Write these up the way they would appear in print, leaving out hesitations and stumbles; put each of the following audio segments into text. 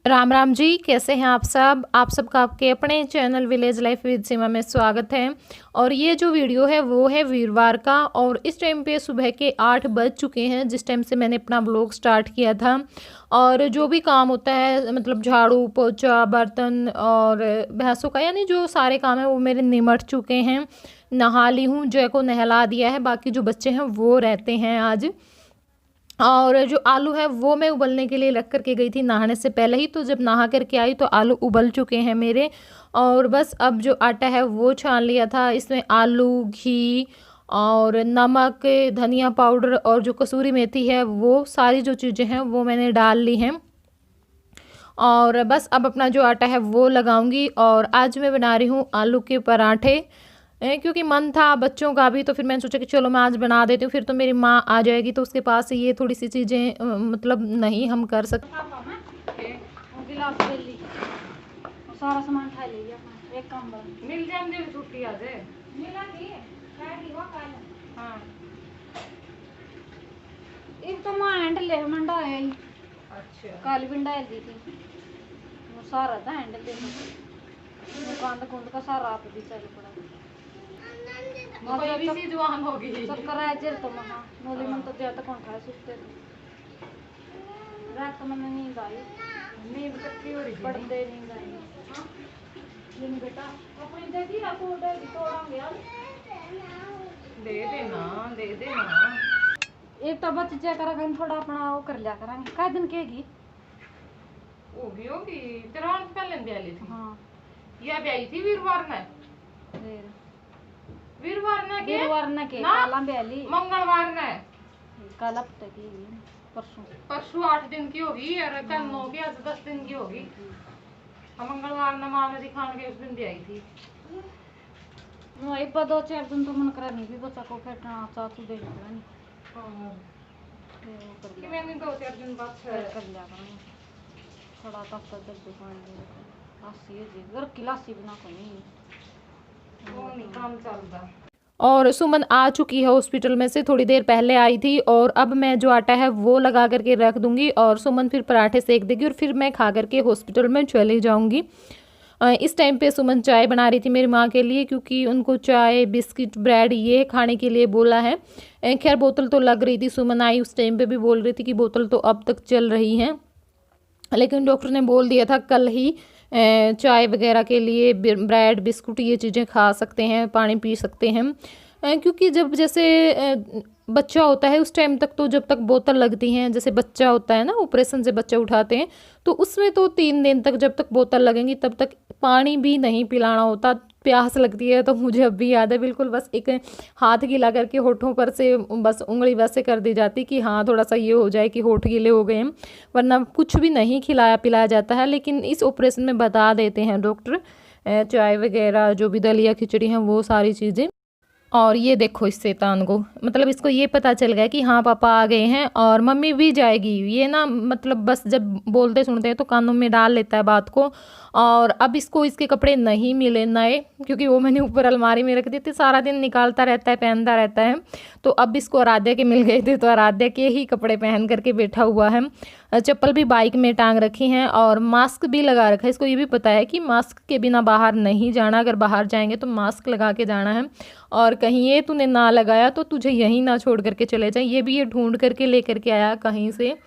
राम राम जी, कैसे हैं आप सब। आप सबका आपके अपने चैनल विलेज लाइफ विद सीमा में स्वागत है। और ये जो वीडियो है वो है वीरवार का, और इस टाइम पे सुबह के 8 बज चुके हैं जिस टाइम से मैंने अपना ब्लॉग स्टार्ट किया था। और जो भी काम होता है, मतलब झाड़ू पोछा बर्तन और भैंसों का, यानी जो सारे काम है वो मेरे निमट चुके हैं। नहा ली हूँ, जय को नहला दिया है, बाकी जो बच्चे हैं वो रहते हैं आज। और जो आलू है वो मैं उबलने के लिए रख करके गई थी नहाने से पहले ही, तो जब नहा करके आई तो आलू उबल चुके हैं मेरे। और बस अब जो आटा है वो छान लिया था, इसमें आलू, घी और नमक, धनिया पाउडर और जो कसूरी मेथी है, वो सारी जो चीज़ें हैं वो मैंने डाल ली हैं। और बस अब अपना जो आटा है वो लगाऊंगी। और आज मैं बना रही हूँ आलू के पराठे, क्योंकि मन था बच्चों का भी, तो फिर मैंने सोचा कि चलो मैं आज बना देती हूँ। फिर तो मेरी माँ आ जाएगी तो उसके पास ये थोड़ी सी चीज़ें मतलब नहीं हम कर सकते। सारा सामान खा लिया एक काम मिल जाए मुझे छुट्टी आज मिला दी कल। हाँ एक तो मां हैंडल ले मंडा है। अच्छा काली बिंडा दी थी वो सारा था हैंडल ले कांद कुंद का सारा आप भी चल पड़ा कोई भी सी जवान होगी चक्कर है जर तो महा नोली मन तो ज्यादा कौन खाए सुते रात तो मन नींद आई, नींद कच्ची हो रही थी, पड़ते नींद आई। जिन बेटा अपनी देखी ना को दे तोड़ांगे यार, दे देना। एक तो बच्चे क्या करा गन थोड़ा अपना वो कर लिया करेंगे काय दिन केगी होगी तेरा पहले ब्याली थी। हाँ यह ब्याई थी वीरवार में, वीरवार ने के वीरवार ने के ना, काला ब्याली मंगलवार ने कल हफ्ते की परसों 8 दिन की होगी, और कल 9 की, आज 10 दिन की होगी। मंगलवार ने माँ ने दिखाने के उस दिन भी आई थी। वही पर 2-4 दिन तो मन करा नहीं भी बच्चा को फेंटना चाचू दे देना नहीं कि मैंने 2-4 दिन बाद कर लिया करूँगा थोड़ा तब तक जब दुकान लासी है जी घर की लासी बना को नहीं काम चलता। और सुमन आ चुकी है हॉस्पिटल में से, थोड़ी देर पहले आई थी। और अब मैं जो आटा है वो लगा करके रख दूंगी, और सुमन फिर पराठे सेक देगी, और फिर मैं खा करके हॉस्पिटल में चली जाऊंगी। इस टाइम पे सुमन चाय बना रही थी मेरी माँ के लिए, क्योंकि उनको चाय बिस्किट ब्रेड ये खाने के लिए बोला है। खैर बोतल तो लग रही थी, सुमन आई उस टाइम पे भी बोल रही थी कि बोतल तो अब तक चल रही है, लेकिन डॉक्टर ने बोल दिया था कल ही चाय वगैरह के लिए ब्रेड बिस्कुट ये चीज़ें खा सकते हैं, पानी पी सकते हैं। क्योंकि जब जैसे बच्चा होता है उस टाइम तक तो जब तक बोतल लगती हैं, जैसे बच्चा होता है ना, ऑपरेशन से बच्चा उठाते हैं तो उसमें तो 3 दिन तक जब तक बोतल लगेंगी तब तक पानी भी नहीं पिलाना होता। प्यास लगती है तो मुझे अब भी याद है बिल्कुल, बस एक हाथ गीला करके होठों पर से बस उंगली वैसे कर दी जाती कि हाँ थोड़ा सा ये हो जाए कि होठ गीले हो गए हैं, वरना कुछ भी नहीं खिलाया पिलाया जाता है। लेकिन इस ऑपरेशन में बता देते हैं डॉक्टर, चाय वगैरह जो भी दलिया खिचड़ी हैं वो सारी चीज़ें। और ये देखो इस शैतान को, मतलब इसको ये पता चल गया कि हाँ पापा आ गए हैं और मम्मी भी जाएगी। ये ना मतलब बस जब बोलते सुनते हैं तो कानों में डाल लेता है बात को। और अब इसको इसके कपड़े नहीं मिले नए, क्योंकि वो मैंने ऊपर अलमारी में रख दिए थे, सारा दिन निकालता रहता है पहनता रहता है। तो अब इसको आराध्या के मिल गए थे, तो आराध्या के ही कपड़े पहन करके बैठा हुआ है। चप्पल भी बाइक में टांग रखी हैं और मास्क भी लगा रखा है। इसको ये भी पता है कि मास्क के बिना बाहर नहीं जाना, अगर बाहर जाएंगे तो मास्क लगा के जाना है। और कहीं ये तूने ना लगाया तो तुझे यहीं ना छोड़ करके चले जाए, ये भी ये ढूंढ करके लेकर के आया कहीं से।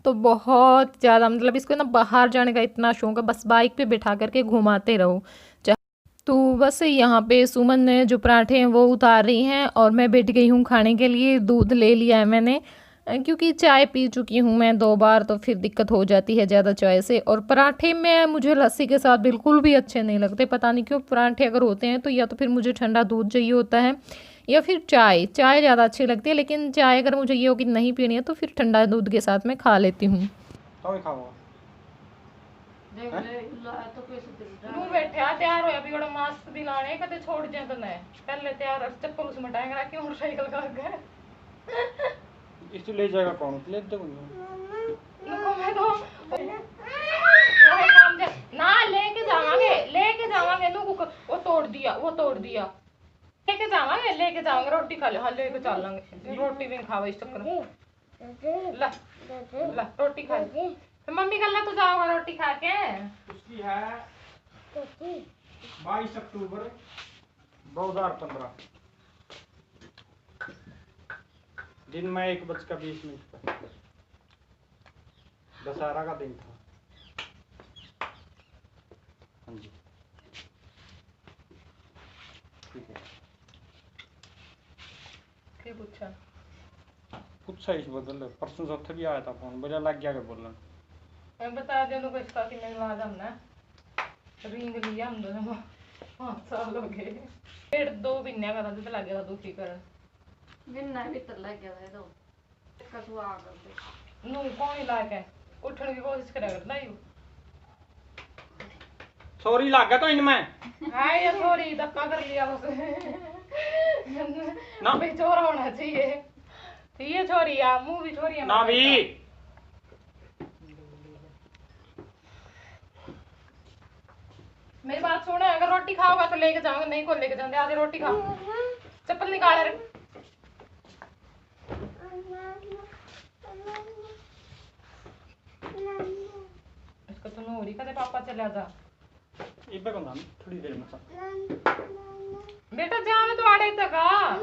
तो बहुत ज़्यादा मतलब इसको ना बाहर जाने का इतना शौक है, बस बाइक पे बिठा करके घुमाते रहो। तो बस यहाँ पे सुमन ने जो पराठे हैं वो उतार रही हैं, और मैं बैठ गई हूँ खाने के लिए। दूध ले लिया है मैंने, क्योंकि चाय पी चुकी हूँ मैं 2 बार, तो फिर दिक्कत हो जाती है ज़्यादा चाय से। और पराठे में मुझे लस्सी के साथ बिल्कुल भी अच्छे नहीं लगते, पता नहीं क्यों। पराठे अगर होते हैं तो या तो फिर मुझे ठंडा दूध चाहिए होता है, या फिर चाय ज़्यादा अच्छी लगती है। लेकिन चाय अगर मुझे ये हो कि नहीं पीनी है तो फिर ठंडा दूध के साथ मैं खा लेती हूँ। बैठे तैयार हो अभी बड़ा मास्क भी लाने कदे छोड़ जाए तो नहीं पहले तैयार चप्पल उस मटाएंगे रख के मोटरसाइकिल का गए इसको ले जाएगा कौन ले दे नको मैं तो वही काम दे ना लेके जावांगे नु वो तोड़ दिया लेके जावांगे रोटी खा ले। हाँ लेके चलेंगे, रोटी भी खावा इस चक्कर में। ला रोटी खा ले तो मम्मी कल तो जाओगा रोटी खा के। उसकी है 22 अक्टूबर 2015 दिन में 1:20 पर दशहरा का दिन था। हाँ जी ठीक है। क्या पूछा? कुछ सही से बदल परसों चौथे भी आया था फोन बजा लग गया बोलना। मैं बता दे उनको इसका कि मैं आज हमने रिंग लिया हम दोनों को 5 साल हो गए। 1.5 महीने का था तो लग गया था दुखी करन। बिन्ना भी तो लग गया है तो कसुआ कर दे नू कौन लायक है उठने की कोशिश करेगा करना यू। सॉरी लग गया तो इनमें हाय ये सॉरी धक्का कर लिया बस। ना भाई चोर होना चाहिए। ठीक है छोरी आ मुंह भी छोरी ना भी मेरी बात सुन अगर रोटी खाओगा तो लेके जाओगे नहीं को लेके जाओगे आधे रोटी खाओ। चप्पल निकाल रे। इसको तो नोरी कदे पापा चले जा इबे को नाम थोड़ी देर में बेटा जाने तो आड़े तक आ।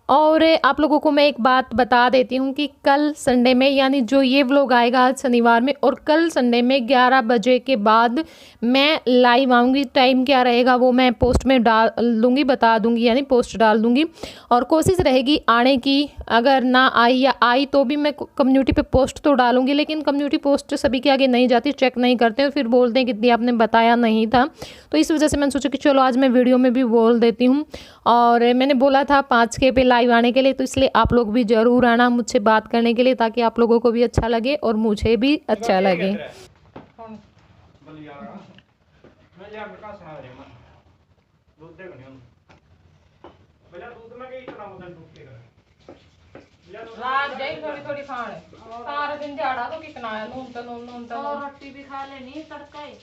और आप लोगों को मैं एक बात बता देती हूँ कि कल संडे में यानी जो ये व्लॉग आएगा आज शनिवार में और कल संडे में 11 बजे के बाद मैं लाइव आऊँगी। टाइम क्या रहेगा वो मैं पोस्ट में डाल दूँगी बता दूँगी यानी पोस्ट डाल दूँगी और कोशिश रहेगी आने की। अगर ना आई या आई तो भी मैं कम्युनिटी पे पोस्ट तो डालूँगी लेकिन कम्युनिटी पोस्ट सभी के आगे नहीं जाती चेक नहीं करते हैं फिर बोलते हैं कि दीदी आपने बताया नहीं था। तो इस वजह से मैंने सोचा कि चलो आज मैं वीडियो में भी बोल देती हूँ। और मैंने बोला था 5K पे लाइव आने के लिए तो इसलिए आप लोग भी ज़रूर आना मुझसे बात करने के लिए ताकि आप लोगों को भी अच्छा लगे और मुझे भी अच्छा लगे। थोड़ी थोड़ी खान सारा दिन दिहाड़ा तो कितना है नून तो और रोटी भी खा लेनी तड़का ही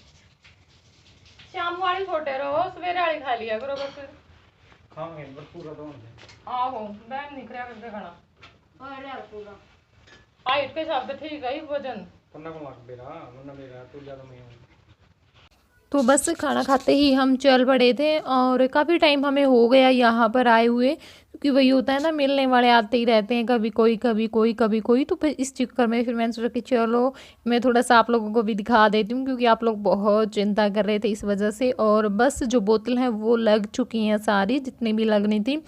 शाम वाली छोटे रहो सवेरे वाली खा लिया करो बस। खाओगे पूरा दो आहो बैम नहीं करा करते खाना और यार पूरा हाइट के हिसाब से ठीक है वजन पन्ना को मार बेरा वरना मेरा तू ज्यादा मैं हूं। तो बस खाना खाते ही हम चल पड़े थे और काफ़ी टाइम हमें हो गया यहाँ पर आए हुए क्योंकि वही होता है ना मिलने वाले आते ही रहते हैं कभी कोई कभी कोई। तो फिर इस चक्कर में फिर मैंने सोचा कि चलो मैं थोड़ा सा आप लोगों को भी दिखा देती हूँ क्योंकि आप लोग बहुत चिंता कर रहे थे इस वजह से। और बस जो बोतल हैं वो लग चुकी हैं सारी जितनी भी लगनी थी।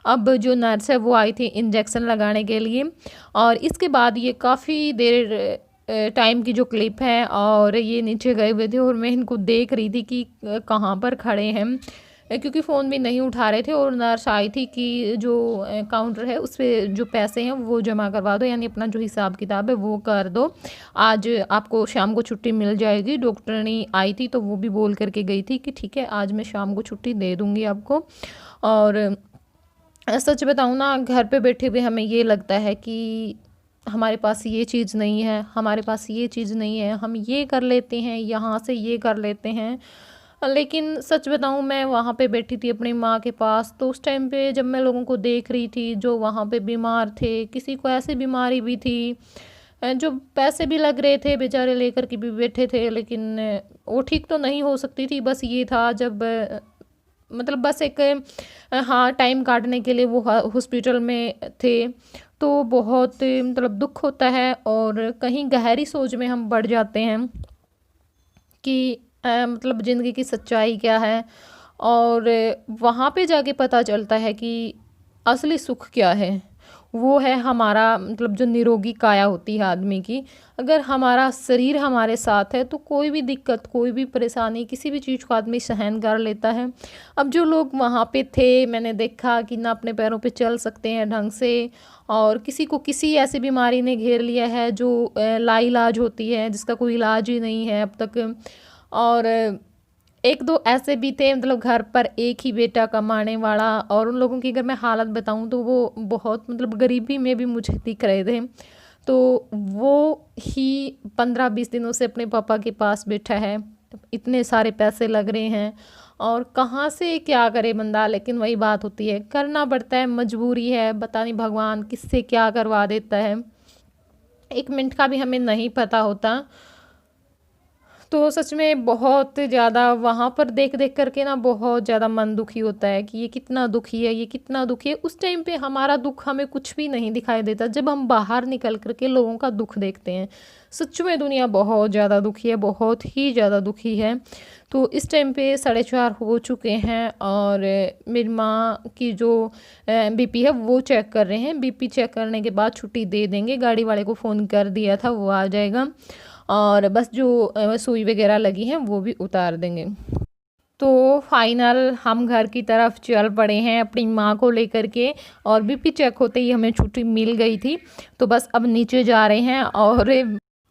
अब जो नर्स है वो आई थी इंजेक्शन लगाने के लिए और इसके बाद ये काफ़ी देर टाइम की जो क्लिप है और ये नीचे गए हुए थे और मैं इनको देख रही थी कि कहाँ पर खड़े हैं क्योंकि फ़ोन भी नहीं उठा रहे थे। और नर्स आई थी कि जो काउंटर है उस पर जो पैसे हैं वो जमा करवा दो यानी अपना जो हिसाब किताब है वो कर दो। आज आपको शाम को छुट्टी मिल जाएगी। डॉक्टरनी आई थी तो वो भी बोल करके गई थी कि ठीक है आज मैं शाम को छुट्टी दे दूँगी आपको। और सच बताऊँ ना घर पे बैठे हुए हमें ये लगता है कि हमारे पास ये चीज़ नहीं है हमारे पास ये चीज़ नहीं है हम ये कर लेते हैं यहाँ से ये कर लेते हैं। लेकिन सच बताऊँ मैं वहाँ पे बैठी थी अपनी माँ के पास तो उस टाइम पे जब मैं लोगों को देख रही थी जो वहाँ पे बीमार थे किसी को ऐसी बीमारी भी थी जो पैसे भी लग रहे थे बेचारे लेकर के भी बैठे थे लेकिन वो ठीक तो नहीं हो सकती थी। बस ये था जब मतलब बस एक हाँ टाइम काटने के लिए वो हॉस्पिटल में थे तो बहुत मतलब दुख होता है और कहीं गहरी सोच में हम बढ़ जाते हैं कि मतलब ज़िंदगी की सच्चाई क्या है। और वहाँ पे जाके पता चलता है कि असली सुख क्या है। वो है हमारा मतलब जो निरोगी काया होती है आदमी की। अगर हमारा शरीर हमारे साथ है तो कोई भी दिक्कत कोई भी परेशानी किसी भी चीज़ को आदमी सहन कर लेता है। अब जो लोग वहाँ पे थे मैंने देखा कि ना अपने पैरों पे चल सकते हैं ढंग से और किसी को किसी ऐसी बीमारी ने घेर लिया है जो लाइलाज होती है जिसका कोई इलाज ही नहीं है अब तक। और एक दो ऐसे भी थे मतलब घर पर एक ही बेटा कमाने वाला और उन लोगों की अगर मैं हालत बताऊं तो वो बहुत मतलब गरीबी में भी मुझे दिख रहे थे। तो वो ही 15-20 दिनों से अपने पापा के पास बैठा है। इतने सारे पैसे लग रहे हैं और कहाँ से क्या करे बंदा। लेकिन वही बात होती है करना पड़ता है मजबूरी है। पता नहीं भगवान किससे क्या करवा देता है 1 मिनट का भी हमें नहीं पता होता। तो सच में बहुत ज़्यादा वहाँ पर देख देख करके ना बहुत ज़्यादा मन दुखी होता है कि ये कितना दुखी है, ये कितना दुखी है। उस टाइम पे हमारा दुख हमें कुछ भी नहीं दिखाई देता, जब हम बाहर निकल करके लोगों का दुख देखते हैं। सच में दुनिया बहुत ज़्यादा दुखी है, बहुत ही ज़्यादा दुखी है। तो इस टाइम पे 4:30 हो चुके हैं और मेरी माँ की जो बीपी है वो चेक कर रहे हैं। बीपी चेक करने के बाद छुट्टी दे देंगे, गाड़ी वाले को फ़ोन कर दिया था, वो आ जाएगा और बस जो सुई वगैरह लगी हैं वो भी उतार देंगे। तो फाइनल हम घर की तरफ चल पड़े हैं अपनी माँ को लेकर के, और बीपी चेक होते ही हमें छुट्टी मिल गई थी। तो बस अब नीचे जा रहे हैं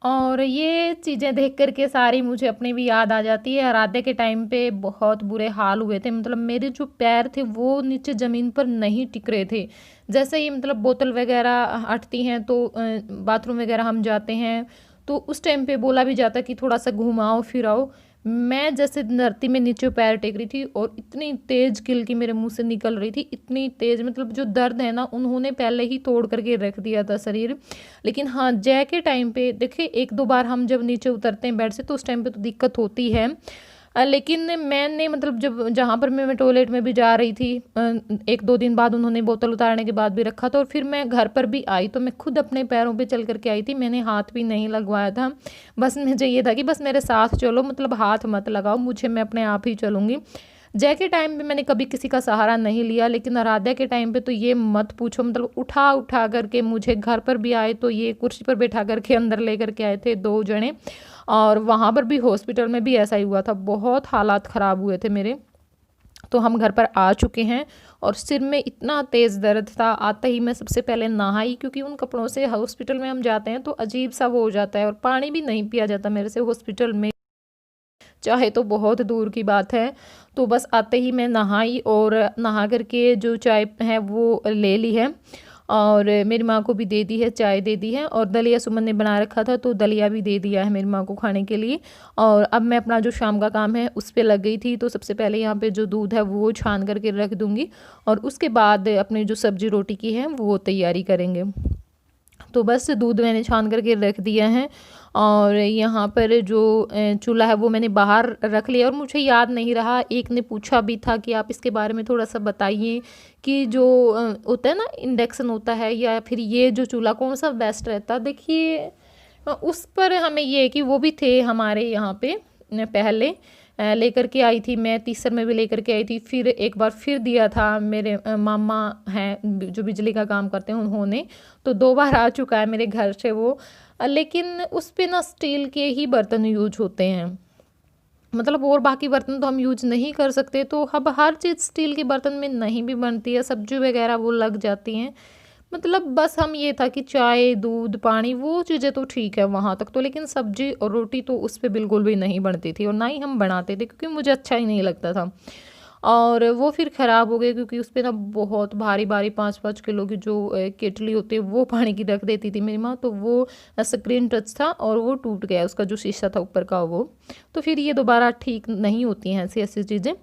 और ये चीज़ें देख कर के सारी मुझे अपनी भी याद आ जाती है। आराध्या के टाइम पे बहुत बुरे हाल हुए थे, मतलब मेरे जो पैर थे वो नीचे ज़मीन पर नहीं टिक रहे थे। जैसे ही मतलब बोतल वगैरह हटती हैं तो बाथरूम वगैरह हम जाते हैं तो उस टाइम पे बोला भी जाता कि थोड़ा सा घुमाओ फिराओ। मैं जैसे धरती में नीचे पैर टेक रही थी और इतनी तेज़ किलकी मेरे मुंह से निकल रही थी, इतनी तेज़, मतलब जो दर्द है ना उन्होंने पहले ही तोड़ करके रख दिया था शरीर। लेकिन हाँ, जय के टाइम पे देखिए 1-2 बार हम जब नीचे उतरते हैं बेड से तो उस टाइम पे तो दिक्कत होती है। लेकिन मैंने मतलब जब जहाँ पर मैं टॉयलेट में भी जा रही थी 1-2 दिन बाद उन्होंने बोतल उतारने के बाद भी रखा था, और फिर मैं घर पर भी आई तो मैं खुद अपने पैरों पे चल करके आई थी, मैंने हाथ भी नहीं लगवाया था। बस मुझे ये था कि बस मेरे साथ चलो, मतलब हाथ मत लगाओ मुझे, मैं अपने आप ही चलूँगी। जय के टाइम पे मैंने कभी किसी का सहारा नहीं लिया, लेकिन आराध्या के टाइम पे तो ये मत पूछो, मतलब उठा उठा करके मुझे, घर पर भी आए तो ये कुर्सी पर बैठा करके अंदर ले करके आए थे 2 जने, और वहाँ पर भी हॉस्पिटल में भी ऐसा ही हुआ था, बहुत हालात ख़राब हुए थे मेरे। तो हम घर पर आ चुके हैं और सिर में इतना तेज़ दर्द था, आते ही मैं सबसे पहले नहाई, क्योंकि उन कपड़ों से हॉस्पिटल में हम जाते हैं तो अजीब सा वो हो जाता है, और पानी भी नहीं पिया जाता मेरे से हॉस्पिटल में, चाहे तो बहुत दूर की बात है। तो बस आते ही मैं नहाई और नहा करके जो चाय है वो ले ली है, और मेरी माँ को भी दे दी है, चाय दे दी है, और दलिया सुमन ने बना रखा था तो दलिया भी दे दिया है मेरी माँ को खाने के लिए। और अब मैं अपना जो शाम का काम है उस पे लग गई थी। तो सबसे पहले यहाँ पे जो दूध है वो छान करके रख दूँगी, और उसके बाद अपनी जो सब्जी रोटी की है वो तैयारी करेंगे। तो बस दूध मैंने छान करके रख दिया है, और यहाँ पर जो चूल्हा है वो मैंने बाहर रख लिया। और मुझे याद नहीं रहा, एक ने पूछा भी था कि आप इसके बारे में थोड़ा सा बताइए कि जो होता है ना इंडक्शन होता है या फिर ये जो चूल्हा कौन सा बेस्ट रहता। देखिए उस पर हमें ये है कि वो भी थे हमारे यहाँ पे पहले, लेकर के आई थी मैं, तीसर में भी लेकर के आई थी, फिर एक बार फिर दिया था मेरे मामा हैं जो बिजली का काम करते हैं उन्होंने, तो 2 बार आ चुका है मेरे घर से वो। लेकिन उस पे ना स्टील के ही बर्तन यूज होते हैं, मतलब और बाकी बर्तन तो हम यूज नहीं कर सकते। तो अब हर चीज़ स्टील के बर्तन में नहीं भी बनती है, सब्जी वगैरह वो लग जाती हैं। मतलब बस हम ये था कि चाय दूध पानी वो चीज़ें तो ठीक है वहाँ तक तो, लेकिन सब्जी और रोटी तो उस पे बिल्कुल भी नहीं बनती थी, और ना ही हम बनाते थे क्योंकि मुझे अच्छा ही नहीं लगता था। और वो फिर ख़राब हो गए क्योंकि उस पे ना बहुत भारी भारी 5-5 किलो की जो केटली होती है वो पानी की रख देती थी मेरी माँ, तो वो स्क्रीन टच था और वो टूट गया, उसका जो शीशा था ऊपर का वो। तो फिर ये दोबारा ठीक नहीं होती हैं ऐसी ऐसी चीज़ें।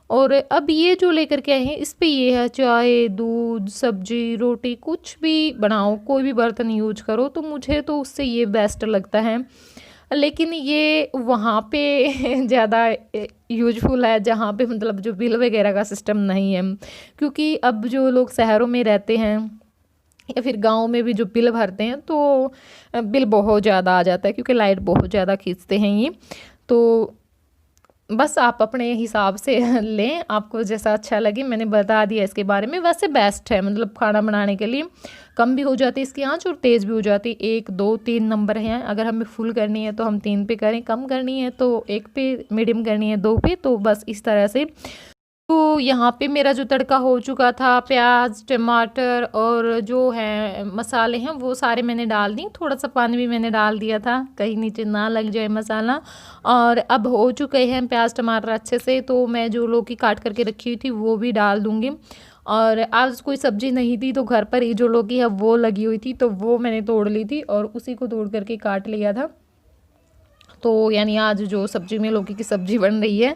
और अब ये जो लेकर के आए हैं इस पे ये है चाय दूध सब्जी रोटी कुछ भी बनाओ, कोई भी बर्तन यूज करो, तो मुझे तो उससे ये बेस्ट लगता है। लेकिन ये वहाँ पे ज़्यादा यूजफुल है जहाँ पे मतलब जो बिल वगैरह का सिस्टम नहीं है, क्योंकि अब जो लोग शहरों में रहते हैं या फिर गाँव में भी जो बिल भरते हैं तो बिल बहुत ज़्यादा आ जाता है, क्योंकि लाइट बहुत ज़्यादा खींचते हैं ये। तो बस आप अपने हिसाब से लें, आपको जैसा अच्छा लगे, मैंने बता दिया इसके बारे में। वैसे बेस्ट है, मतलब खाना बनाने के लिए कम भी हो जाती है इसकी आंच और तेज़ भी हो जाती है। 1 2 3 नंबर हैं, अगर हमें फुल करनी है तो हम 3 पे करें, कम करनी है तो 1 पे, मीडियम करनी है 2 पे, तो बस इस तरह से। तो यहाँ पे मेरा जो तड़का हो चुका था, प्याज टमाटर और जो है मसाले हैं वो सारे मैंने डाल दी, थोड़ा सा पानी भी मैंने डाल दिया था कहीं नीचे ना लग जाए मसाला। और अब हो चुके हैं प्याज टमाटर अच्छे से, तो मैं जो लौकी काट करके रखी हुई थी वो भी डाल दूँगी। और आज कोई सब्ज़ी नहीं थी तो घर पर ही जो लौकी है वो लगी हुई थी तो वो मैंने तोड़ ली थी और उसी को तोड़ करके काट लिया था। तो यानी आज जो सब्ज़ी में लौकी की सब्ज़ी बन रही है।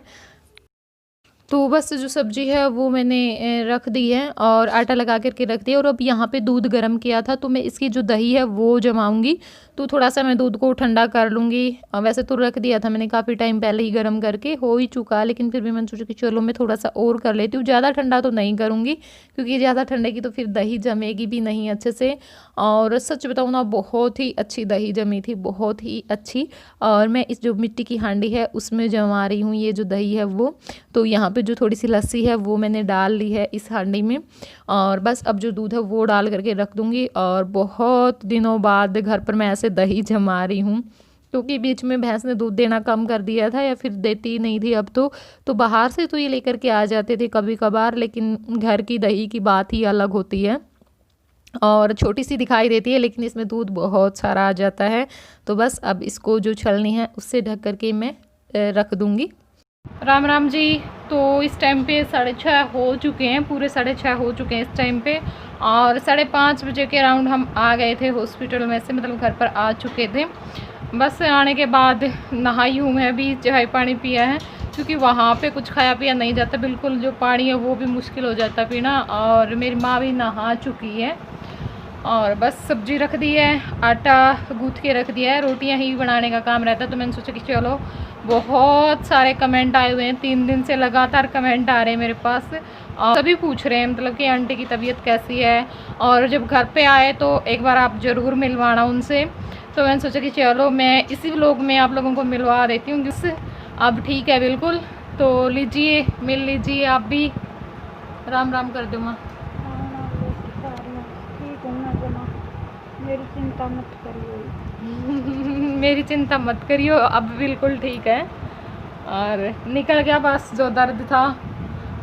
तो बस जो सब्ज़ी है वो मैंने रख दी है और आटा लगा कर के रख दिया। और अब यहाँ पे दूध गर्म किया था तो मैं इसकी जो दही है वो जमाऊंगी। तो थोड़ा सा मैं दूध को ठंडा कर लूँगी। वैसे तो रख दिया था मैंने काफ़ी टाइम पहले ही गर्म करके, हो ही चुका, लेकिन फिर भी मैंने सोचा कि चलो मैं थोड़ा सा और कर लेती हूँ। ज़्यादा ठंडा तो नहीं करूँगी क्योंकि ज़्यादा ठंडे की तो फिर दही जमेगी भी नहीं अच्छे से। और सच बताऊँ ना, बहुत ही अच्छी दही जमी थी, बहुत ही अच्छी। और मैं इस जो मिट्टी की हांडी है उसमें जमा रही हूँ ये जो दही है वो। तो यहाँ पे जो थोड़ी सी लस्सी है वो मैंने डाल ली है इस हांडी में। और बस अब जो दूध है वो डाल करके रख दूँगी। और बहुत दिनों बाद घर पर मैं ऐसे दही जमा रही हूँ, क्योंकि बीच में भैंस ने दूध देना कम कर दिया था या फिर देती ही नहीं थी अब तो बाहर से तो ये लेकर के आ जाते थे कभी कभार, लेकिन घर की दही की बात ही अलग होती है। और छोटी सी दिखाई देती है लेकिन इसमें दूध बहुत सारा आ जाता है। तो बस अब इसको जो छलनी है उससे ढक करके मैं रख दूँगी। राम राम जी। तो इस टाइम पे 6:30 हो चुके हैं, पूरे 6:30 हो चुके हैं इस टाइम पे। और 5:30 बजे के अराउंड हम आ गए थे हॉस्पिटल में से, मतलब घर पर आ चुके थे। बस आने के बाद नहाई हूँ मैं भी, चाय पानी पिया है क्योंकि वहाँ पे कुछ खाया पिया नहीं जाता बिल्कुल, जो पानी है वो भी मुश्किल हो जाता पीना। और मेरी माँ भी नहा चुकी है। और बस सब्जी रख दी है, आटा गूँथ के रख दिया है, रोटियां ही बनाने का काम रहता है। तो मैंने सोचा कि चलो, बहुत सारे कमेंट आए हुए हैं, 3 दिन से लगातार कमेंट आ रहे हैं मेरे पास और सभी पूछ रहे हैं मतलब कि आंटी की तबीयत कैसी है। और जब घर पे आए तो एक बार आप ज़रूर मिलवाना उनसे। तो मैंने सोचा कि चलो मैं इसी व्लॉग में आप लोगों को मिलवा देती हूँ जिससे अब ठीक है बिल्कुल। तो लीजिए, मिल लीजिए आप भी। राम राम कर दो माँ। मेरी चिंता मत करिए। मेरी चिंता मत करियो, अब बिल्कुल ठीक है। और निकल गया बस जो दर्द था,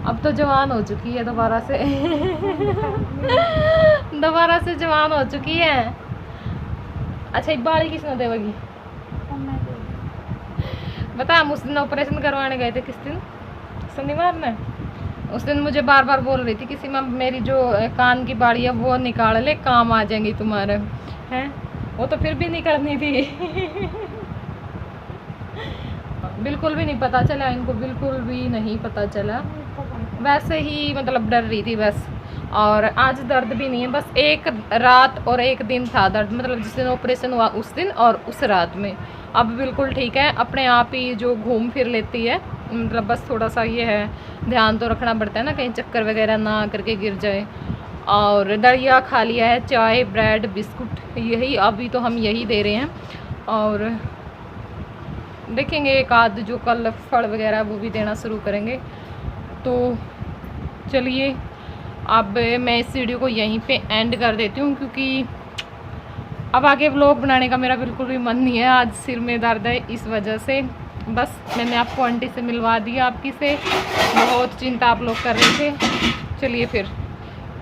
अब तो जवान हो चुकी है दोबारा से। दोबारा से जवान हो चुकी है। अच्छा, एक बारी किसने देगी बता। हम उस दिन ऑपरेशन करवाने गए थे, किस दिन, शनिवार में। उस दिन मुझे बार बार बोल रही थी कि सीमा मेरी जो कान की बाड़ी है वो निकाल ले, काम आ जाएंगी तुम्हारे, हैं। वो तो फिर भी निकलनी थी। बिल्कुल भी नहीं पता चला इनको, बिल्कुल भी नहीं पता चला। वैसे ही मतलब डर रही थी बस। और आज दर्द भी नहीं है, बस एक रात और एक दिन था दर्द, मतलब जिस दिन ऑपरेशन हुआ उस दिन और उस रात में। अब बिल्कुल ठीक है, अपने आप ही जो घूम फिर लेती है। मतलब बस थोड़ा सा ये है, ध्यान तो रखना पड़ता है ना, कहीं चक्कर वगैरह ना करके गिर जाए। और दलिया खा लिया है, चाय ब्रेड बिस्कुट, यही अभी तो हम यही दे रहे हैं। और देखेंगे एक आध जो कल फल वगैरह वो भी देना शुरू करेंगे। तो चलिए अब मैं इस वीडियो को यहीं पे एंड कर देती हूँ, क्योंकि अब आगे व्लॉग बनाने का मेरा बिल्कुल भी मन नहीं है। आज सिर में दर्द है इस वजह से। बस मैंने आपको आंटी से मिलवा दिया, आपकी से बहुत चिंता आप लोग कर रहे थे। चलिए फिर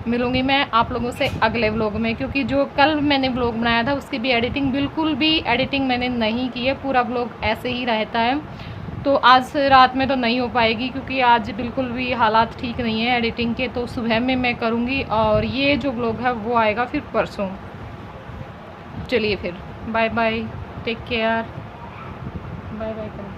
मिलूँगी मैं आप लोगों से अगले व्लॉग में, क्योंकि जो कल मैंने व्लॉग बनाया था उसकी भी एडिटिंग, बिल्कुल भी एडिटिंग मैंने नहीं की है, पूरा व्लॉग ऐसे ही रहता है। तो आज रात में तो नहीं हो पाएगी क्योंकि आज बिल्कुल भी हालात ठीक नहीं है एडिटिंग के। तो सुबह में मैं करूँगी और ये जो व्लॉग है वो आएगा फिर परसों। चलिए फिर bye bye, take care, bye bye.